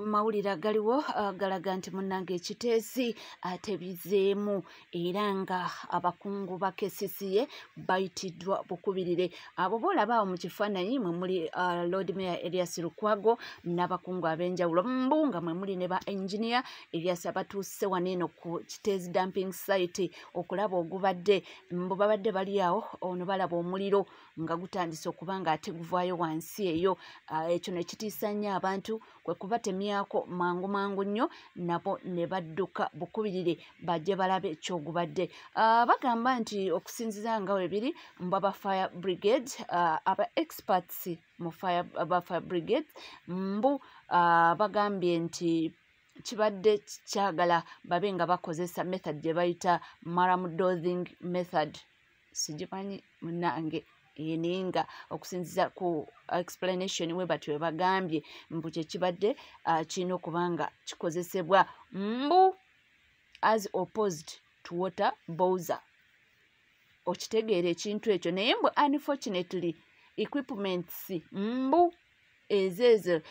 mawulira galiwo galaga nti munnange ekiteesi atebizeemu era nga abakungu ba KCCA bayitiddwa bukubirire. Abo boolaba awo mu kifaananyi mwe muli Lord Mayor Erias Lukwago n'abakungu ab'enjawulo mbunga mwe muli ne ba engineer Erias abatuuse waneeno ku Kiteezi dumping site okulaba ogubadde mbu babadde bali awo ono balaba omuliro nga gutandise okuba nga ate guvaayo wansi eyo. Ekyo ne kitiisa nnyo abantu kwe kuba temyako mangu nnyo nabo ne badduka bukubirire bajje balabe ekyogubadde. Bagamba nti okusinziza nga webiri mbaba fire brigade aba experts mu fire brigade mbu bagambye nti kibadde kyagala babe nga bakozesa method gye bayita maram dosing method. Sigimanyi munnange eninga okusinziza ku explanation we batyo bagambye mbu kyekibadde kirina okubanga kikozesebwa mbu as opposed to water bowser. Okitegeera ekintu ekyo naye mbu unfortunately equipments mbu ezezo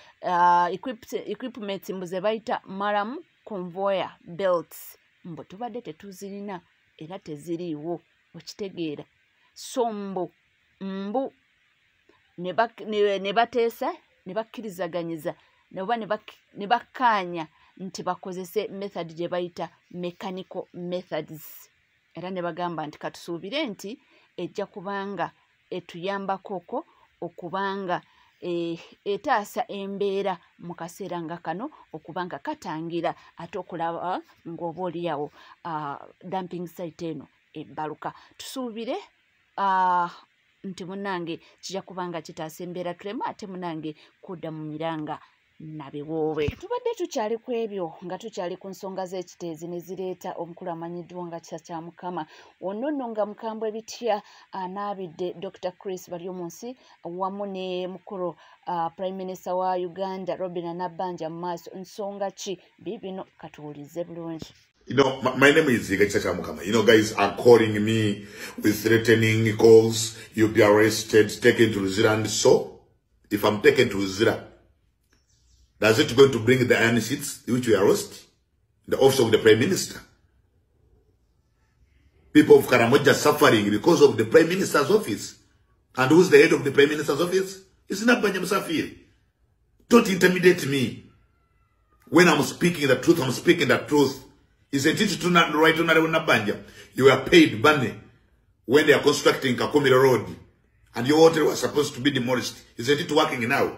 equipments mbu ze bayita maram conveyor belts mbu tubadde tetuzirina era teziriiwo. Okitegeera so mbu ne bateesa ne bakkirizaganyiza ne bakkaanya nti bakozese method gye bayita mechanical methods era ne bagamba nti katusuubire nti ejja kubanga etuyambako okubanga etaasa embeera mu kaseera nga kano okubanga katangira ate okulaba ng'oba oliawo dumping site eno ebbaluka. Tusuubire nti munnange kijja kubanga kitaasa embeera tulema ate munnange kudda mu miranga nabewoowe. Tubadde tukyali ku ebyo nga tukyali ku nsonga z'ekiteezi ne zireeta omukulu amanyiddwa nga Kya Mukama. Ono nno nga mukambwe bitya anaabidde Dr. Chris Baryomunsi wamu ne mukulu Prime Minister wa Uganda Robinah Nabbanja mu maaso. Nsonga ki biibino katuwulize bulungi. You know, my name is Kya Mukama. You know, guys are calling me with threatening calls. You'll be arrested, taken to Luzira. And so, if I'm taken to Luzira, does it going to bring the iron sheets which we arrest? The office of the Prime Minister. People of Karamoja suffering because of the Prime Minister's office. And who's the head of the Prime Minister's office? It's Nabbanja Musafiri. Don't intimidate me. When I'm speaking the truth, I'm speaking the truth. Is a teacher to not right on Nabbanja. You are paid money when they are constructing Kakumira Road. And your hotel was supposed to be demolished. Is it working now?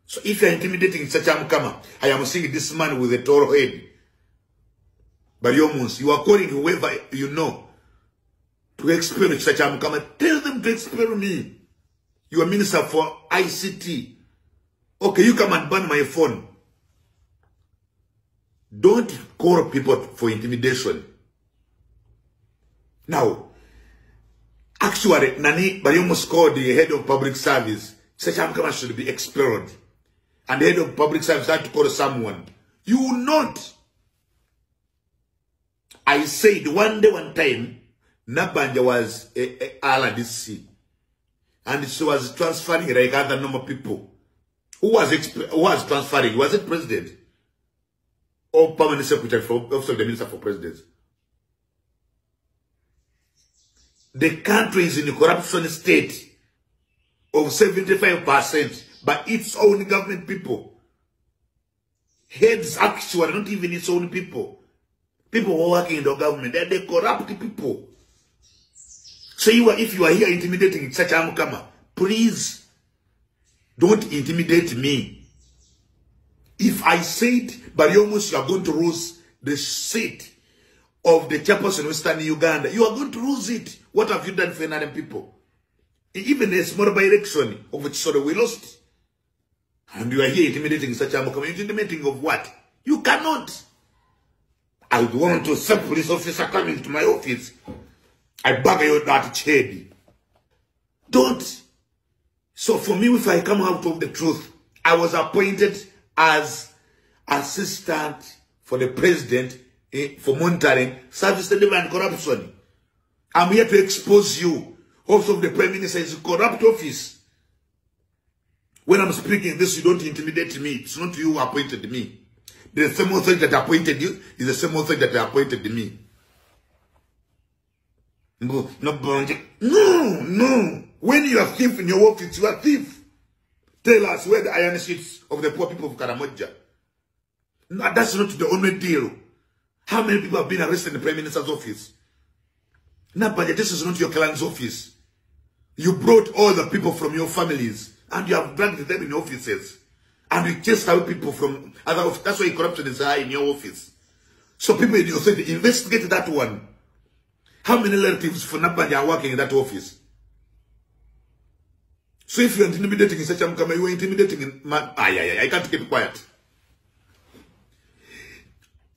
So if you are intimidating Kya Mukama, I am seeing this man with a tall head. Baryomunsi, you are calling whoever you know to expel Kya Mukama. Tell them to expel me. You are Minister for ICT. Okay, you come and ban my phone. Don't call people for intimidation. Now, actually, Nani Baryomunsi called the head of public service. Kya Mukama should be expelled. And the head of public service had to call someone. You will not. I said one day, one time, Nabbanja was a RDC. And she was transferring like other normal people. Who was transferring? Was it president? Or permanent secretary for Office of the Minister for President? The country is in a corruption state of 75% by its own government people. Heads actually, not even its own people. People who are working in the government, they're corrupt people. So if you are here intimidating Kya Mukama, please don't intimidate me. If I said, Baryomunsi, you are going to lose the seat of the chairperson of Western Uganda, you are going to lose it. What have you done for NRM people? Even a small by-election of which sort of we lost. And you are here intimidating Kya Mukama. Intimidating of what? You cannot. I would want to stop police officer coming to my office. I bag you that shady. Don't. So for me, if I come out of the truth, I was appointed as assistant for the president for monitoring service delivery and corruption. I'm here to expose you. Office of the Prime Minister is a corrupt office. When I'm speaking this, you don't intimidate me. It's not you who appointed me. The same authority that appointed you is the same authority that appointed me. No. When you are thief in your office, you are thief. Tell us where the iron sheets of the poor people of Karamoja. No, that's not the only deal. How many people have been arrested in the Prime Minister's office? Nabaja, this is not your clan's office. You brought all the people from your families and you have dragged them in offices. And you chased out people from other offices. That's why corruption is high in your office. So people in your authority, investigate that one. How many relatives for Nabaja are working in that office? So if you're intimidating in such a way, you are intimidating in I can't keep quiet.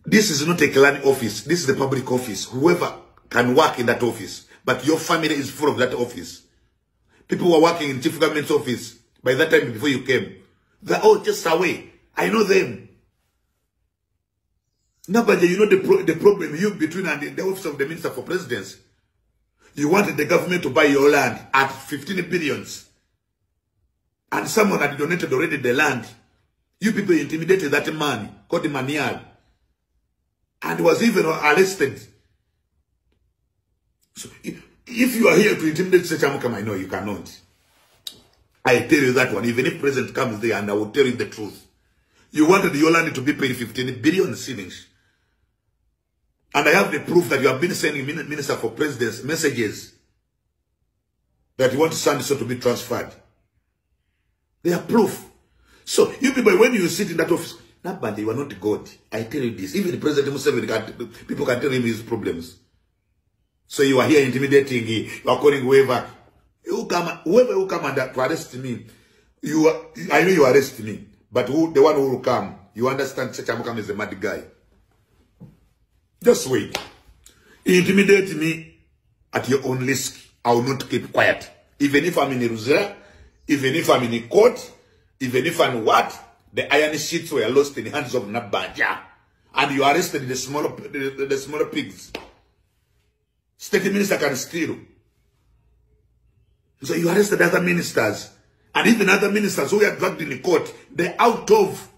This is not a clan office. This is the public office. Whoever can work in that office. But your family is full of that office. People who are working in chief government's office by that time before you came. They're all just away. I know them. Nobody, you know the problem you between and the office of the Minister for Presidency. You wanted the government to buy your land at 15 billions. And someone had donated already the land. You people intimidated that man, called the Manial. And was even arrested. So if you are here to intimidate Secham, I know you cannot. I tell you that one. Even if President comes there and I will tell you the truth. You wanted your land to be paid 15 billion shillings. And I have the proof that you have been sending Minister for Presidents messages that you want Sanderson to be transferred. They are proof. So you people, when you sit in that office, Nabande, you are not God. I tell you this. Even the President Museveni, people can tell him his problems. So you are here intimidating, you are calling whoever who come and to arrest me. I know you arrest me, but the one who will come, you understand Chachamukam is a mad guy. Just wait. Intimidate me at your own risk. I will not keep quiet. Even if I'm in Jerusalem, even if I'm in a court, even if I'm what, the iron sheets were lost in the hands of Nabanja. And you arrested the smaller pigs. State minister can steal. So you arrested other ministers. And even other ministers who are dragged in the court, they're out of.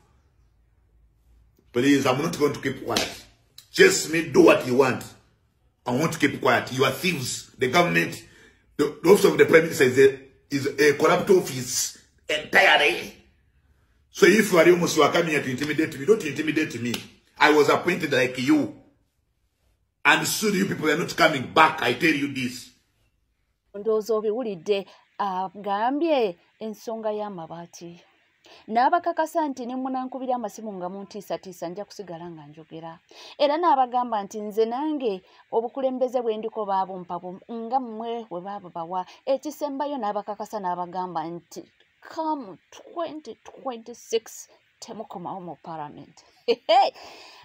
Please, I'm not going to keep quiet. Chase me, do what you want. I want to keep quiet. You are thieves. The government, the office of the Prime Minister is a corrupt office entirely. So if you are almost coming here to intimidate me, don't intimidate me. I was appointed like you. And soon you people are not coming back. I tell you this. Ndozo biwulidde agambye ensonga y'amabaati. N'abakakasa nti ne munankubira amasimu nga muntiisatiisa nja kusigala nga njogera. Era n'abagamba nti nze nange obukulembeze bwe ndiko baabumpa nga mmwe bwe baabubawa. Ekisembayo n'abakakasa n'abagamba nti come 2026 temukomawo mu parliament.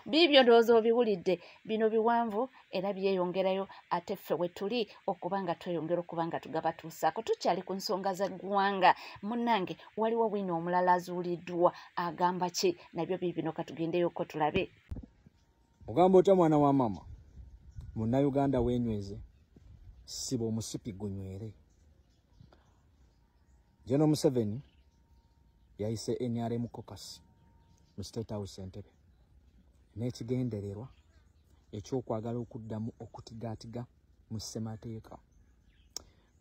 Bibyo ndowooza obiwulidde bino biwanvu era byeyongerayo ate ffe we tuli okuba nga tweyongera okuba nga tugabatuusaako. Tukyali ku nsonga za ggwanga. Munnange waliwo wino omulala azuuliddwa agamba ki? Nabyo bibino katugendeyoko tulabe. Ogamba otya mwana wa mama? Munnayuganda weenyweze siba omusipi gunywere. General Museveni yayise NRM caucus mu State House Entebbe n'ekigendererwa ekyokwagala okuddamu okutigaatiga mu ssemateeka.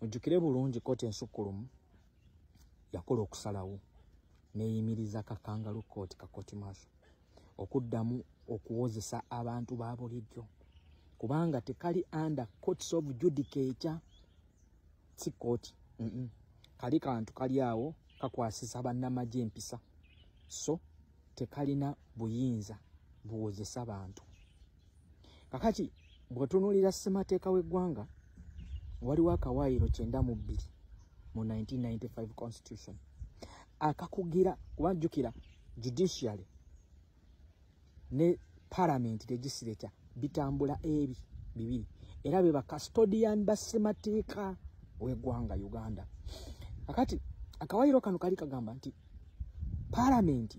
Mujjukire bulungi kkooti ensukkulumu yakola okusalawo n'eyimiriza kakangalu kkooti kakooti maaso okuddamu okuwozesa abantu ba bulijjo kubanga tekali under courts of judicature si kkooti kali kantu kali awo kakwasisa bannamagye empisa so tekalina buyinza buwozesa abantu. Kakati bw'otunuulira ssemateeka w'eggwanga waliwo akawaayiro 92 mu 1995 constitution akakugira kubajjukira judiciary ne parliament legislature bitambula bibiri era be custodian ba ssemateeka w'eggwanga Uganda. Kakati akawaayiro kano kali kagamba nti parliament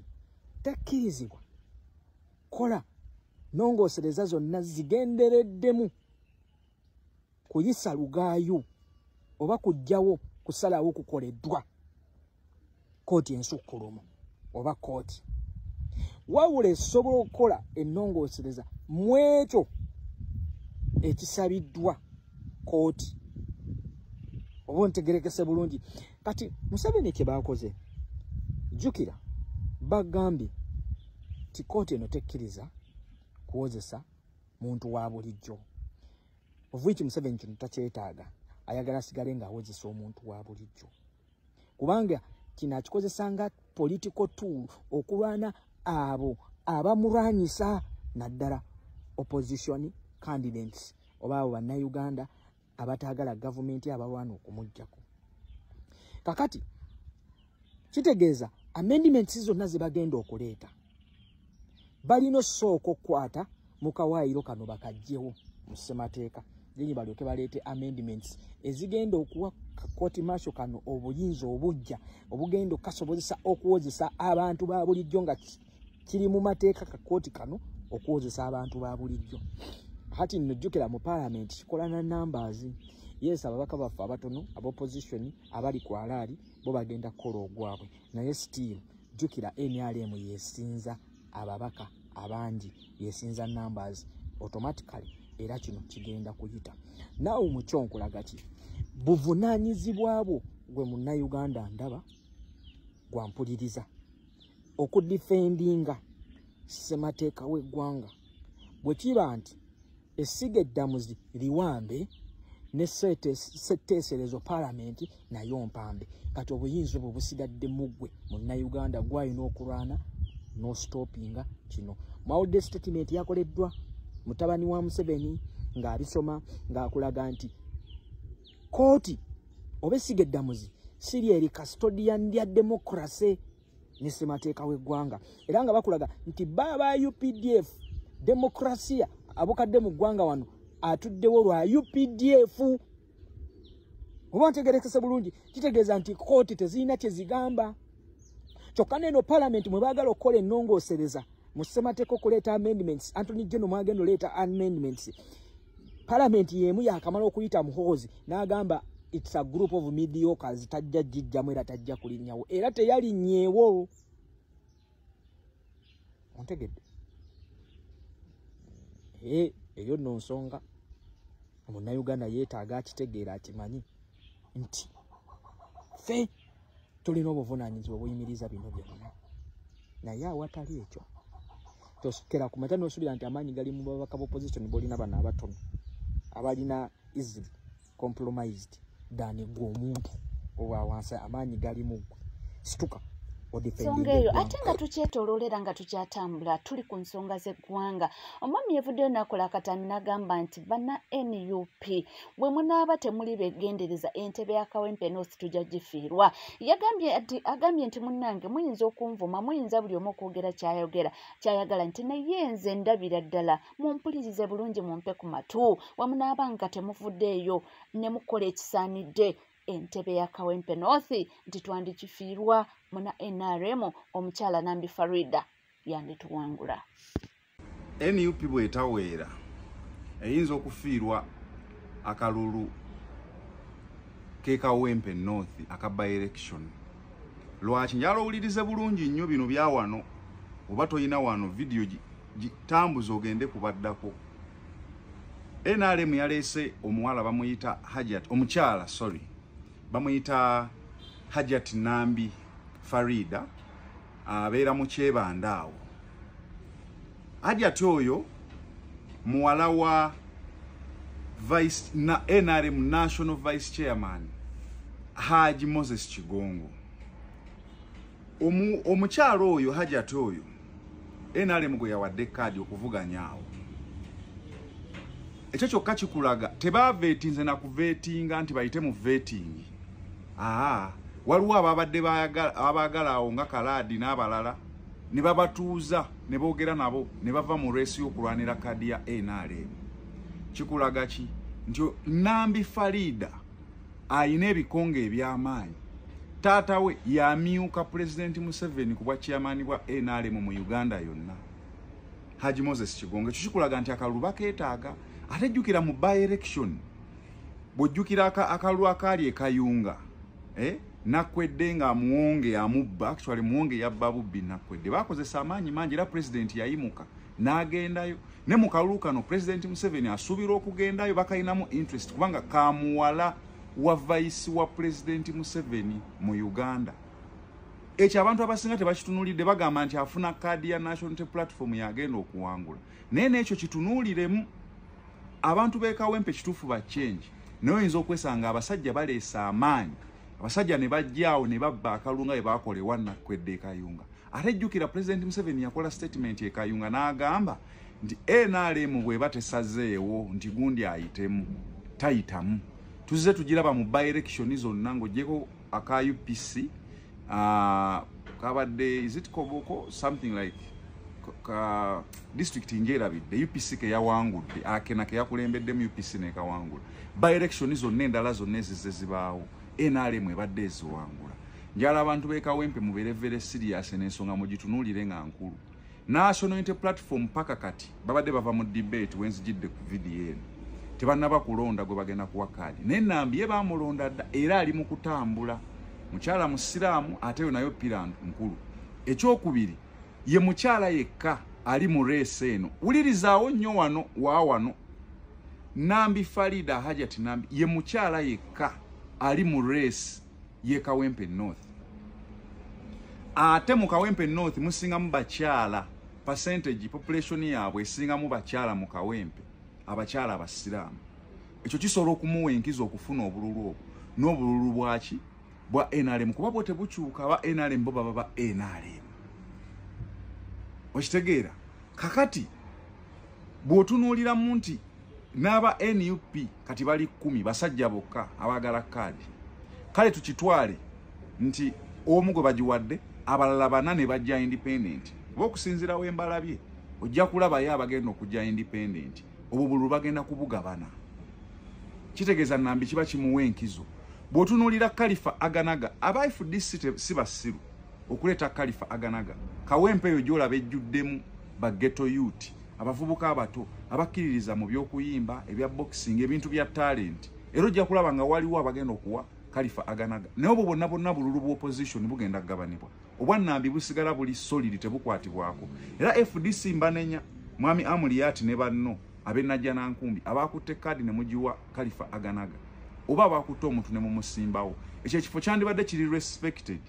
tekkirizibwa kola nongosereza zonna zigendereddemu kuyisa lugaayo oba kujjawo kusalawo kukoleddwa. kooti ensukkulumu oba kooti wawula esobola okukola ennongoosereza mu ekyo ekisabiddwa kooti oba ntegerekese bulungi kati Museveni kye baakoze jjukira bagambye ti kooti eno tekkiriza kuwozesa muntu wa bulijjo of which Museveni kino takyetaaga ayagala asigale ng'awozesa omuntu wa bulijjo kubanga kino akikozesa nga political tool okulwana abo abamulwanyisa naddala opposition candidates oba abo bannayuganda abataagala gavumenti abalwana okumuggyako kakati kitegeeza amendments zonna ze bagenda okuleeta balina osooka okukwata mu kawaayiro kano bakajjewo mu ssemateeka jenyi balyoke baleete amendments ezigenda okuwa kooti masho kano obuyinza obujja obugenda okasobozesa okuwozesa abantu ba bulijjo nga kiri mu mateeka ka kooti kano okuwozesa abantu ba bulijjo hati nnojjukira mu parliament kikola na numbers yes ababaka baffe abatono abopposition abali ku alaali bo bagenda kukola ogwabwe naye still jjukira NRM yesinza ababaka abangi yesinza numbers automatically era kino kigenda kuyita naawe mukyonkola ki buvunaanyizibwa bwo gwe munnayuganda ndaba gwampuliriza okudifendinga ssemateeka w'eggwanga bwe kiba nti essiga eddamuzi liwambe ne setteeserezo palamenti nayo mpambe kati obuyinza obwo busigadde muggwe munnayuganda gwalina okulwana n'ostopinga kino mawulidde statement yakoleddwa mutabani wa Museveni ng'abisoma ng'akulaga nti kooti oba essiga eddamuzi siri eri custodian lya democracy ne ssemateeka w'eggwanga era nga bakulaga nti baba UPDF demokrasia abukadde mu ggwanga wano atuddewo lwa UPDF oba ntegerekese bulungi kitegeeza nti kooti tezirina kye zigamba kyokka neno parliament mwe baagala okukola ennongoosereza mu ssemateeka okuleeta amendments Anthony General mwagenda oleeta amendments parliament yemu yakamala okuyita muhoozi n'agamba it's a group of mediocres tajja jijjamu era tajja kulinnyawo era teyalinnyeewo ontegedde eyo nno nsonga omunnayuganda yeetaaga akitegeera akimanyi nti ffe tulina obuvunaanyizibwa obuyimiriza bino byonna naye awatali ekyo tosukera ku mata n'osuubira nti amaanyi gali mu babaka b'opposition b'olina bano abatono abalina easily compromised than gwe omuntu owa wansi amaanyi gali mu ggwe situka nsonga eyo ate nga tukyetooloolera nga tukyatambula tuli ku nsonga z'eggwanga omwami yevuddeyo n'akola akatami n'agamba nti banna NUP bwe munaaba temuli begendereza entebe ya Kawempe North tujja gifiirwa agambye nti munnange muyinza okunvuma muyinza buli omu okwogera kyayagala nti naye nze ndabira ddala mumpulirize bulungi mumpe ku matu bwe munaaba nga temuvuddeeyo ne mukola ekisaanidde entebe ya Kawempe North nti twandikifiirwa muna NRM omukyala Nambi Farida yandituwangula NUP bwetaweera eyinza okufiirwa akalulu ke Kawempe North akaba election lwaki njala owulirize bulungi nnyo bino bya wano oba toyina wano video tambuza ogende kubaddako NRM yaleese omuwala bamuyita Hajat omukyala bamuyita Hajat Nambi Farida abeera mu Kyebandaawo. Hajat oyo muwala wa NRM National Vice Chairman Haji Moses Kigongo. Omukyalo oyo Hajat oyo NRM gwe yawadde kadi okuvuganyaawo. Ekyo kyokka kikulaga tebaveetinze na kuveetinga nti bayite mu veetingi. Waliwo ababadde abaagala awo nga Kalaadi n'abalala ne babatuuza ne boogera nabo ne bava mu reesi y'okulwanira kadi ya NRM. Kikulaga ki nti Nambi Farida ayina ebikonge eby'amaanyi. Taata we yamyuka President Museveni ku bwa chairman bwa NRM mu Uganda yonna. Haji Moses Kigongo. Ekyo kikulaga nti akalulu bakeetaaga. Ate jjukira mu by election bw'ojjukira akalulu akali e Kayunga Nakwedde nga muwonge amubba, actually muwonge yabba Bubbi Nakwedde. Bakozesa amaanyi mangi era president yayimuka n'agendayo. Ne mu kalulu kano President Museveni asuubira okugendayo bakayinamu interest kubanga kamuwala wa vice wa President Museveni mu Uganda. Ekyo abantu abasinga tebakitunulidde bagamba nti afuna kaadi ya National Unity Platform yagenda okuwangula. Naye n'ekyo kitunuuliremu abantu beekawempe kituufu ba change. Naye oyinza okwesanga abasajja baleesa amaanyi. Abasajja ne bajjaawo ne babba akalulu nga bwe baakolewa Nakwedde Kayunga. Ate jjukira President Museveni yakola statement e Kayunga n'agamba nti NRM bwe batesazeewo nti gundi ayitemu tayitamu. Tuzze tugiraba mu by election zonna ng'oggyeko aka UPC kabadde is it Koboko something like district Njerabidde UPC ke yawangudde akena ke yakulembedde mu UPC ne kawangula. By election zonna endala zonna ezizze zibaawo NRM ebadde eziwangula. Njala abantu beekawempe mubeere very serious n'ensonga mugitunuulire nga nkulu. National Unity Platform paka kati babadde bava mu debate wenzijidde ku VDN. Tebannaba kulonda gwe bagenda kuwa kaadi. Naye Nambi ye baamulonda dda era ali mu kutambula. Mukyala musiraamu ate nayo pira nkulu. Ekyokubiri ye mukyala yekka ali mu race eno. Ulirizaawo nnyo wano Nambi Farida Hajati Nambi ye mukyala yekka ali mu race ye Kawempe North. Ate mu Kawempe North musinga mu bakyala percentage population yaabwe esinga mu bakyala mu Kawempe abakyala abasiraamu. Ekyo kisobola okumuwa enkizo okufuna obululu obwo n'obululu bwaki bwa NRM kuba bwo tebukyuka aba NRM bo baba NRM. Okitegeera kakati bw'otunuulira mu nti n'aba NUP kati bali 10 basajja bokka abagala kaadi. Kale tukitwale nti omu gwe bagiwadde abalala bana ne bajja independent. Bokusinzira wembalabye ojja kulaba ye abagenda okujja independent. Obubulu bagenda kubugabana. Kitegeeza Nambi kiba kimuwa enkizo. Bw'otunuulira Khalifa Aganaga aba FDC si basiru okuleeta Khalifa Aganaga. Kawempe eyo gy'olaba ejjuddemu ba ghetto youth abavubuka abato abakkiririza mu by'okuyimba ebya boxing ebintu bya talent. Era ojja kulaba nga waliwo abagenda okuwa Khalifa Aganaga. Naye obwo bonna bululu bwa opposition bugenda kugabanibwa. Obwa Nambi busigala buli solid tebukwatibwako. Era FDC mbanenya Mwami Amuriati ne banno abenajja nankumbi abakutte kaadi ne mujiwa Khalifa Aganaga. Oba bakutte omuntu ne mumusimbawo. Ekyo ekifo kyandibadde kiri respected.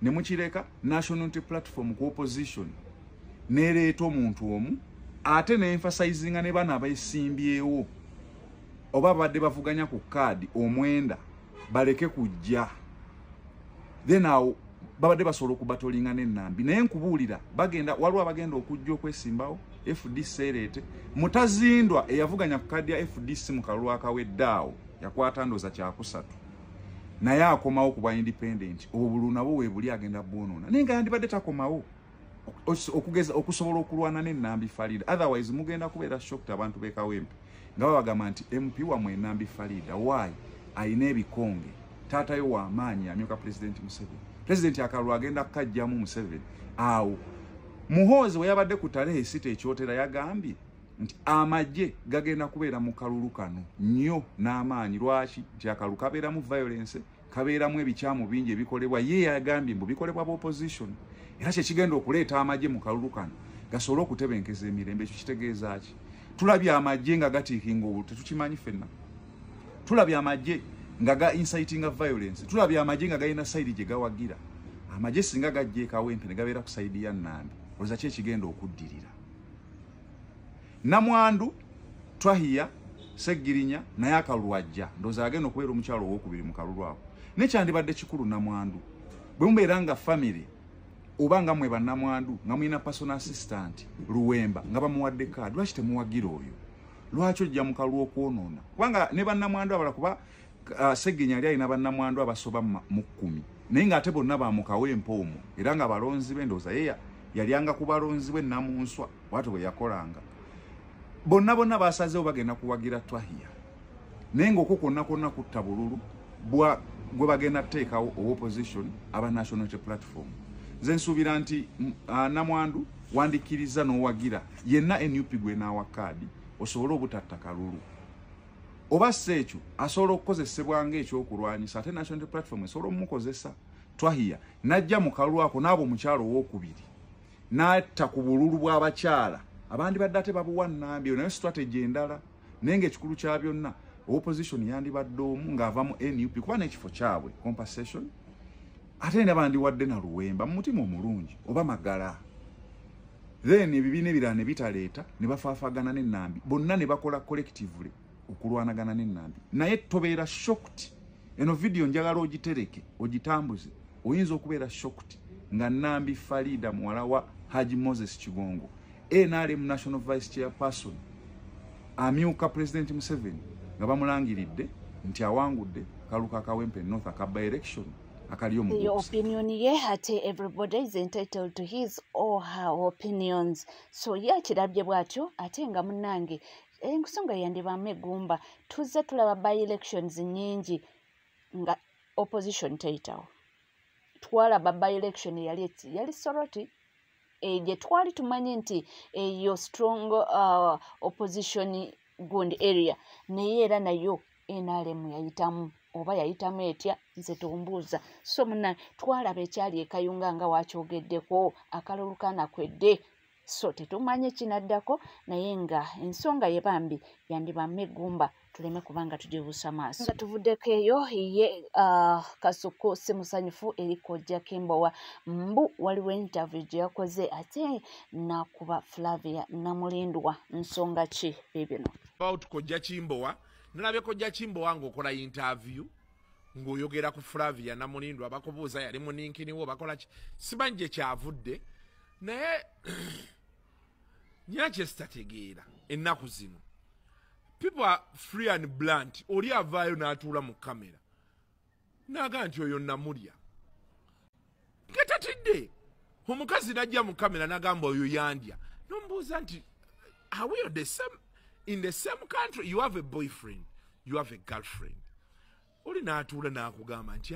Ne mukireka National Unity Platform ku opposition. Nereeta omuntu omu ate ne emphasizing ne bana abayisimbyewo. Oba badde bavuganya ku kaadi omwenda baleke kujja. Then awo babadde basobola okubatolinga n'Enambi. Naye nkubuulira bagenda waliwo abagenda okujja okwesimbawo FDC ereete mutazindwa eyavuganya ku kaadi ya FDC mu kalulu akaweddaawo yakwata ndoza kyakusatu. Naye akomawo kuba independent. Obululu nabo weebuli agenda bwonoona. Naye nga yandibadde takomawo okugeza okusobola okulwana n'Enambi Farida. Otherwise mugenda kubeera shocked abantu beekawempe nga babagamba nti MP wamwe Enambi Farida why ayina ebikonge taatayo w'amaanyi amyuka President Museveni. President akalulu agenda kajjamu Museveni. Awo Muhoozi we yabadde ku Talehe City ekyotera yagambye nti amagye gagenda kubeera mu kalulu kano nnyo n'amaanyi. Lwaki? Nti akalulu kabeeramu violence, kabeeramu ebikyamu bingi ebikolebwa. Ye yagambye mbu bikolebwa opposition. Era kye kigenda okuleeta amagye mu kalulu kano gasobole okutebenkeza emirembe. Ekyo kitegeeza ki? Tulabye amagye nga gatiikinga obululu tetukimanyi ffenna. Tulabye amagye nga ga inciting violence. Tulabye amagye nga galina side gye gawagira. Amagye singa gajja e Kawempe ne gabeera ku side ya Nambi. Olowooza ki ekigenda okuddirira? Namwandu, Twahiya, Seggirinya naye akalulu ajja. Ndowooza agenda okubeera omukyalo owokubiri mu kalulu ako. Nekyandibadde kikulu Namwandu. Bwe mubeera nga family oba nga mwe bannamwandu nga mulina personal assistant Luwemba nga bamuwadde kaadi, lwaki temuwagira oyo? Lwaki ojja mu kalulu okwonoona? Kubanga ne bannamwandu abala kuba Seggirinya yali alina bannamwandu abasoba mu 10. Naye ng'ate bonna ba mu Kawempe omwo era nga balonzi be. Ndowooza ye yalyanga ku balonzi bwe Namunswa bw'atyo bwe yakolanga. Bonna basazeewo bagenda kuwagira Twahiya. Naye ng'okwo kwonna kutta bululu gwe bagenda kuteekawo opposition aba National Unity Platform. Nze nsuubira nti Namwandu wandikiriza n'owagira yenna NUP gwe n'awa kaadi osobole obutatta kalulu. oba sekyo asobola okukozesebwa ng'ekyokulwanyisa ate National Unity Platform esobola omukozesa. Twahia najja mu kalulu ako n'abo omukyalo owokubiri n'atta ku bululu bw'abakyala abandi badde ate babuwa Nambi. Nayo strategy endala naye ng'ekikulu kya byonna opposition yandibadde omu ng'ava mu NUP kuba n'ekifo kyabwe compensation ate n'abandi wadde na Luwemba mu mutima omulungi oba Magala. Then ebibiina ebirala ne bitaleeta ne bafaafagana ne Nambi bonna ne bakola collectively okulwanagana ne Nambi. Naye tobeera shocked. Eno video njagala ogitereke ogitambuze oyinza okubeera shocked nga Nambi Farida muwala wa Haji Moses Kigongo NRM National Vice Chairperson amyuka President Museveni nga bamulangiridde nti awangudde Kaluka Kawempe North akaba election akaliyo mu the opinion ye ate everybody is entitled to his or her opinions. So ye kirabye bwatyo ate nga munnange ensonga yandibamu egumba tuzze tulaba by elections nyingi nga opposition teyitawo. Twalaba by election yali Soroti gye twali tumanyi nti eyo strong opposition gundi area naye era nayo NRM yayitamu oba yayitamu etya nze tumbuuza. So muna twalaba ekyali ekayunga nga wakyogeddeko akalulu kanakwedde. So tetumanyi kinaddako naye nga ensonga ye bambi yandibamu egumba tuleme kubanga tugibuusa maaso. Nga tuvuddeko eyo ye Kasuku si musanyufu eri Kojja Kimbowa mbu waliwo interview gye yakoze ate nakuba Flavia Namulindwa nsonga ki bibino. About Kojja Kimbowa nalabye Kojja Kimbowa ng'okola interview ng'oyogera ku Flavia Namulindwa bakubuuza yali muninkiniwo bakola ki simanyi gye kyavudde naye nyakye sitategeera ennaku zino. People are free and blunt. Oli avaayo n'atuula mu kamera n'aga nti oyo Namulya ngatatidde. Omukazi n'ajja mu kamera n'agamba oyo yandya. N'omubuuza nti are we in the same country? You have a boyfriend, you have a girlfriend. Oli n'atuula n'akugamba nti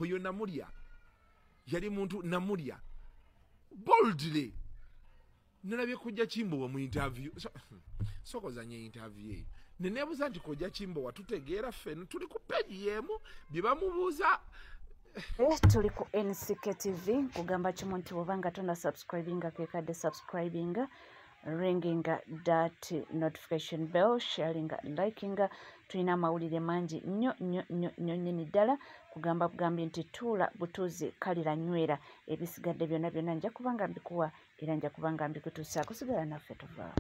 oyo Namulya yali muntu Namulya boldly. Nalabye Kojja Kimbowa mu interview sokozanye interview eyo nenebuuza nti Kojja Kimbowa tutegeera ffenno tuli ku peji yemu bye bamubuuza. Tuli ku NCK TV kugamba kimu nti bw'obanga tona subscribinga kekadde subscribinga ringinga that notification bell sharinga likinga tulina amawulire mangi nnyo nnyini ddala kugamba bugambye nti tuula butuuzi kalira nywera ebisigadde byonna nja kubanga mbikuwa era nja kubanga mbikutuusaako sigala naffe tuvaamu.